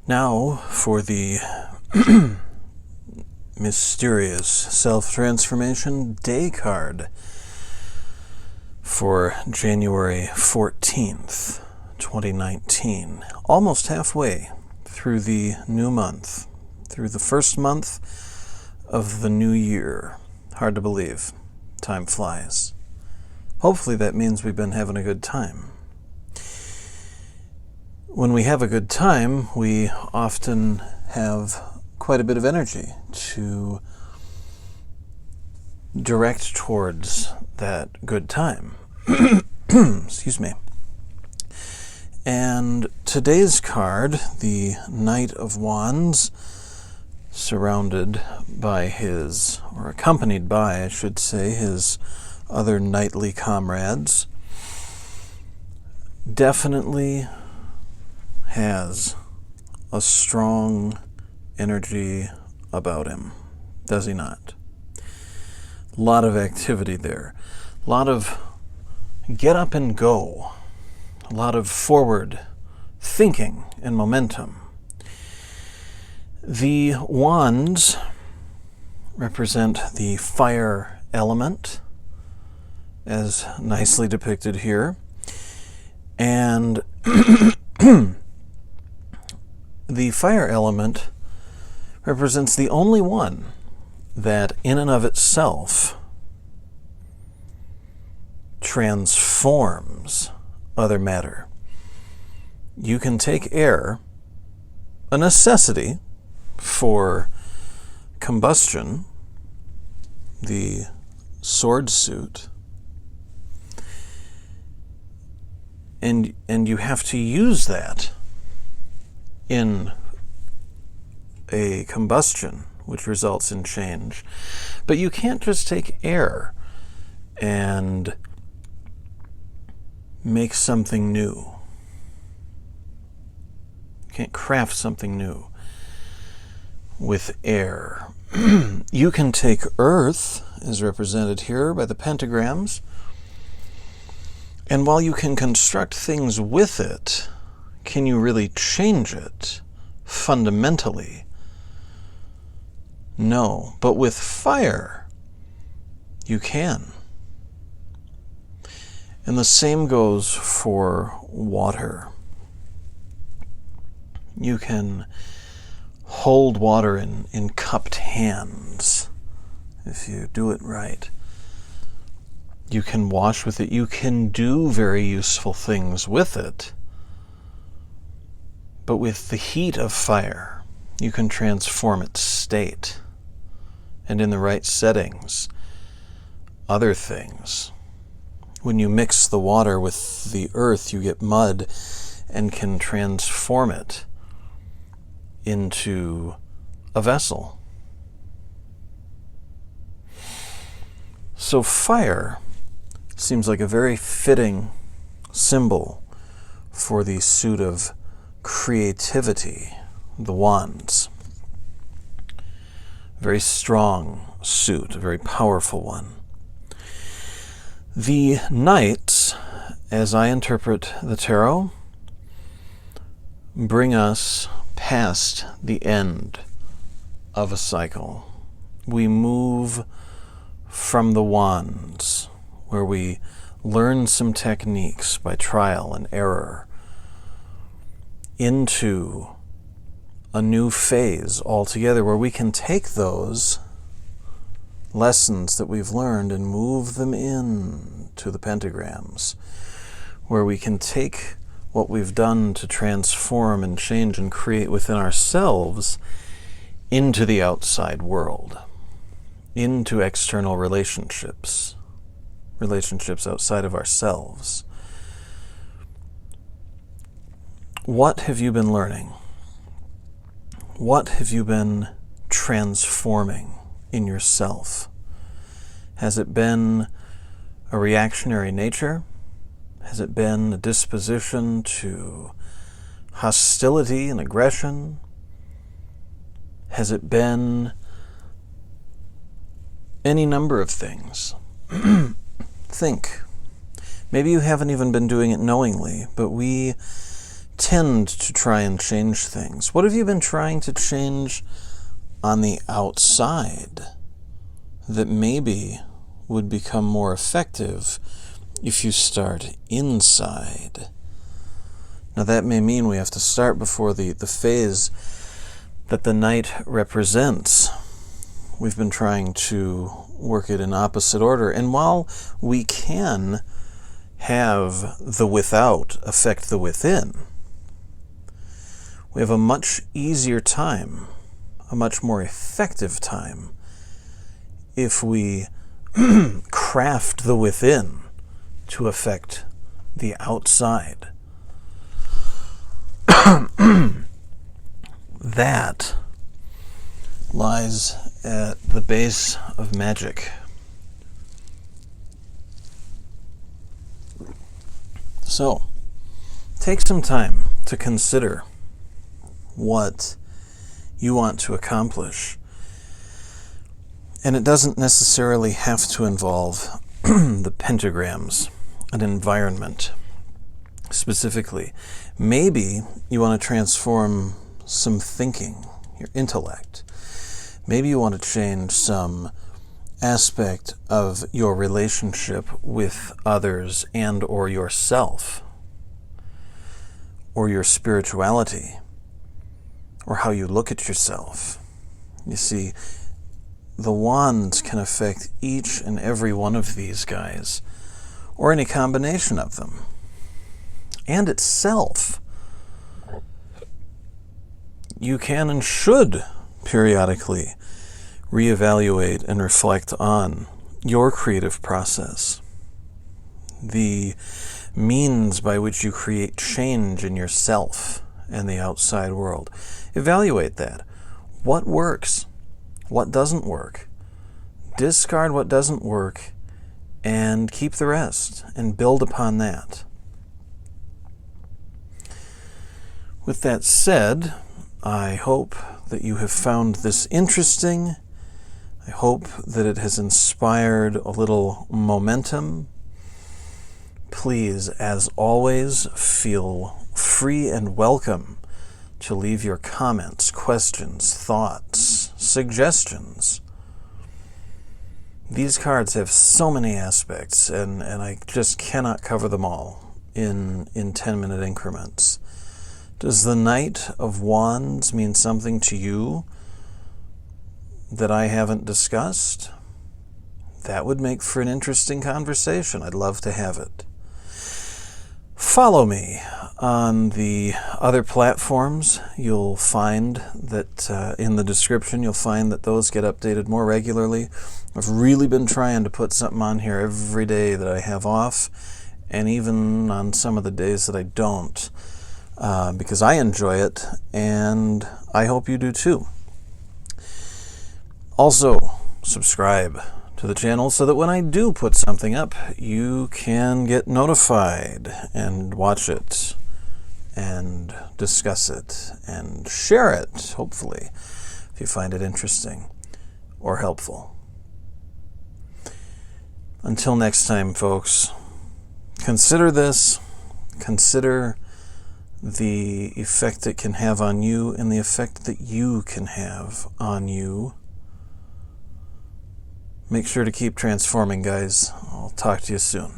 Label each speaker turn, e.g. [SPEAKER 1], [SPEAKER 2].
[SPEAKER 1] Now for the mysterious self-transformation day card for January 14th, 2019. Almost halfway through the new month, through the first month of the new year. Hard to believe. Time flies. Hopefully that means we've been having a good time. When we have a good time, we often have quite a bit of energy to direct towards that good time. Excuse me. And today's card, the Knight of Wands, surrounded by his, or accompanied by, I should say, his other knightly comrades, definitely has a strong energy about him, does he not? A lot of activity there. A lot of get up and go. A lot of forward thinking and momentum. The wands represent the fire element, as nicely depicted here. And the fire element represents the only one that in and of itself transforms other matter. You can take air, a necessity for combustion, the sword suit, and you have to use that in a combustion, which results in change. But you can't just take air and make something new. You can't craft something new with air. You can take earth, as represented here by the pentagrams, and while you can construct things with it, can you really change it fundamentally? No, but with fire, you can. And the same goes for water. You can hold water in cupped hands if you do it right. You can wash with it. You can do very useful things with it. But with the heat of fire, you can transform its state. And in the right settings, other things. When you mix the water with the earth, you get mud and can transform it into a vessel. So fire seems like a very fitting symbol for the suit of creativity, the wands. Very strong suit, a very powerful one. The knights, as I interpret the tarot, bring us past the end of a cycle. We move from the wands, where we learn some techniques by trial and error, into a new phase altogether, where we can take those lessons that we've learned and move them in to the pentagrams, where we can take what we've done to transform and change and create within ourselves into the outside world, into external relationships outside of ourselves. What have you been learning? What have you been transforming in yourself? Has it been a reactionary nature? Has it been a disposition to hostility and aggression? Has it been any number of things? Think. Maybe you haven't even been doing it knowingly, but we tend to try and change things? What have you been trying to change on the outside that maybe would become more effective if you start inside? Now that may mean we have to start before the phase that the night represents. We've been trying to work it in opposite order, and while we can have the without affect the within, we have a much easier time, a much more effective time, if we craft the within to affect the outside. That lies at the base of magic. So, take some time to consider what you want to accomplish. And it doesn't necessarily have to involve the pentagrams, an environment specifically. Maybe you want to transform some thinking, your intellect. Maybe you want to change some aspect of your relationship with others and or yourself, or your spirituality, or how you look at yourself. You see, the wands can affect each and every one of these guys, or any combination of them, and itself. You can and should periodically reevaluate and reflect on your creative process, the means by which you create change in yourself and the outside world. Evaluate that. What works? What doesn't work? Discard what doesn't work and keep the rest and build upon that. With that said, I hope that you have found this interesting. I hope that it has inspired a little momentum. Please, as always, feel free and welcome to leave your comments, questions, thoughts, suggestions. These cards have so many aspects, and I just cannot cover them all in 10-minute increments. Does the Knight of Wands mean something to you that I haven't discussed? That would make for an interesting conversation. I'd love to have it. Follow me on the other platforms. You'll find that in the description, you'll find that those get updated more regularly. I've really been trying to put something on here every day that I have off, and even on some of the days that I don't, because I enjoy it, and I hope you do too. Also, subscribe to the channel so that when I do put something up, you can get notified and watch it and discuss it and share it, hopefully, if you find it interesting or helpful. Until next time, folks, consider this. Consider the effect it can have on you and the effect that you can have on you. Make sure to keep transforming, guys. I'll talk to you soon.